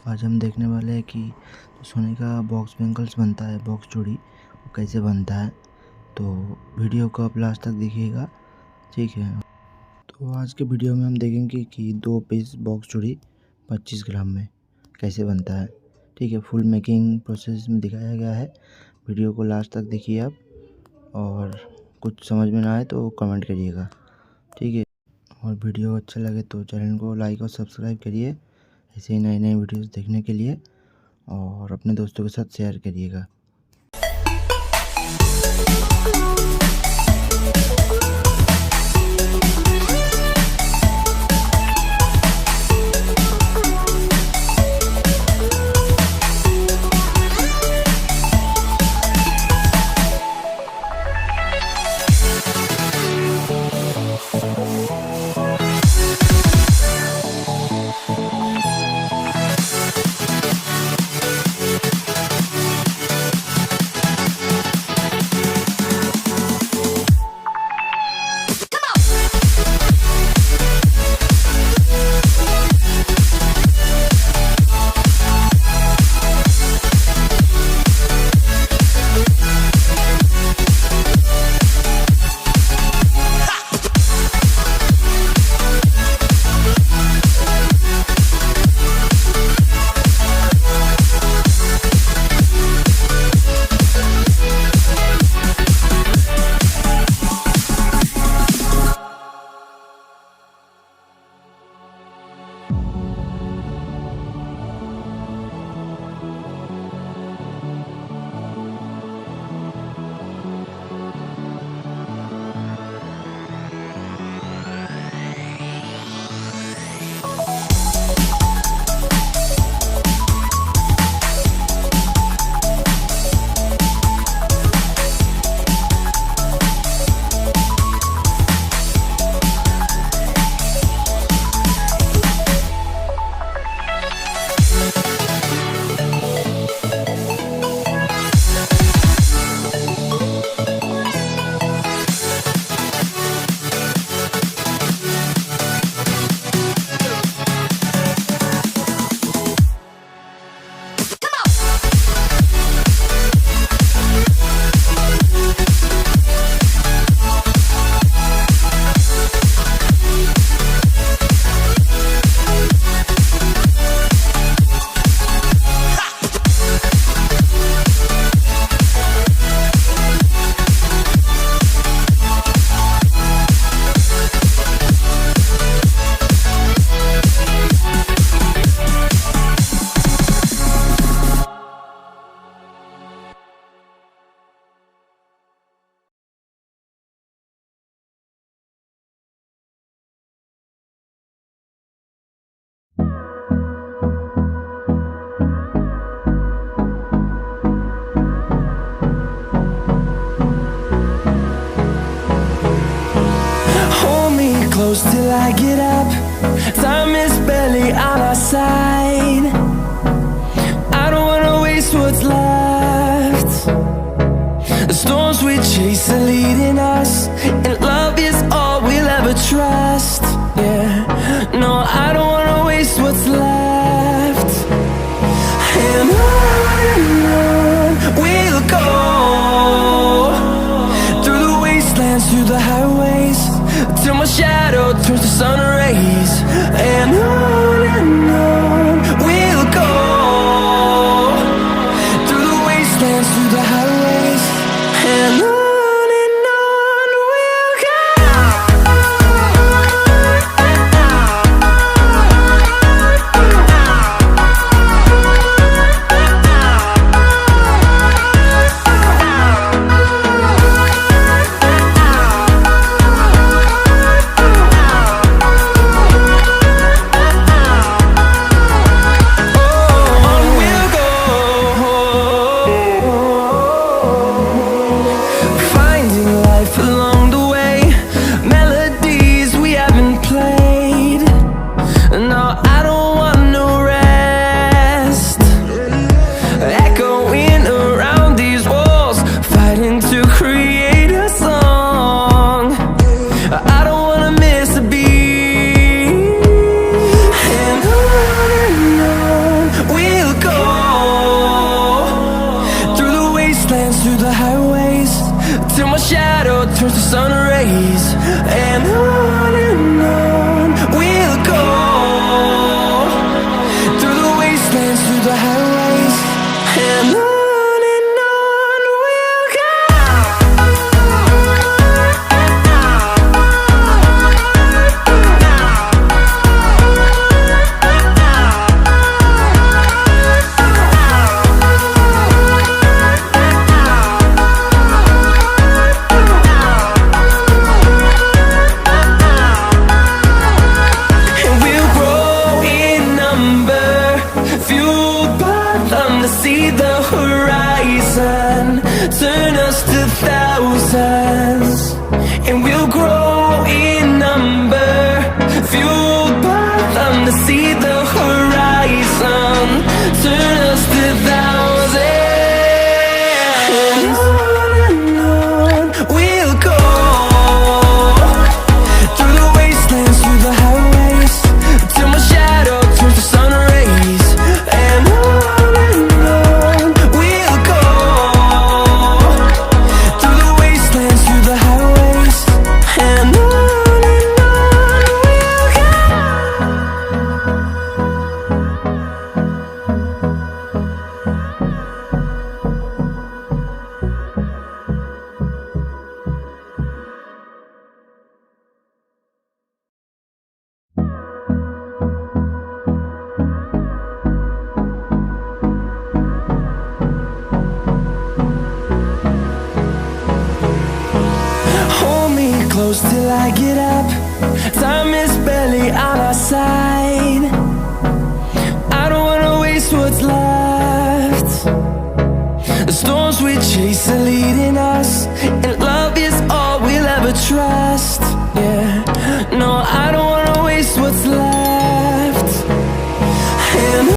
आज हम देखने वाले हैं कि सोने का बॉक्स बैंगल्स बनता है, बॉक्स चूड़ी, वो कैसे बनता है। तो वीडियो को आप लास्ट तक देखिएगा, ठीक है। तो आज के वीडियो में हम देखेंगे कि 2 पीस बॉक्स चूड़ी 25 ग्राम में कैसे बनता है, ठीक है। फुल मेकिंग प्रोसेस में दिखाया गया है। वीडियो को लास्ट तक देखिए आप, और कुछ समझ में ना आए तो कमेंट करिएगा, ठीक है। और वीडियो अच्छा लगे तो चैनल को लाइक और सब्सक्राइब करिए ऐसे ही नए नए वीडियोस देखने के लिए, और अपने दोस्तों के साथ शेयर करिएगा। Close till I get up. Time is barely on our side. I don't wanna waste what's left. The storms we chase are leading us, and love is all we'll ever trust. Yeah, no, I don't wanna waste what's left. And on we'll go, through the wastelands, through the highways, till my shadow turns to sun rays. And on we'll go, through the wastelands, through the highways. And on we'll rays, and on we'll go, through the wastelands, through the highways, and on we'll go. See the horizon, turn us to thousands, and we'll grow in number, fueled by them to see the horizon, turn us to thousands, and on we'll go, through the wastelands, through the highways, till my shadow turns to sun rays, and on close till I get up. Time is barely on our side. I don't wanna waste what's left. The storms we chase are leading us, and love is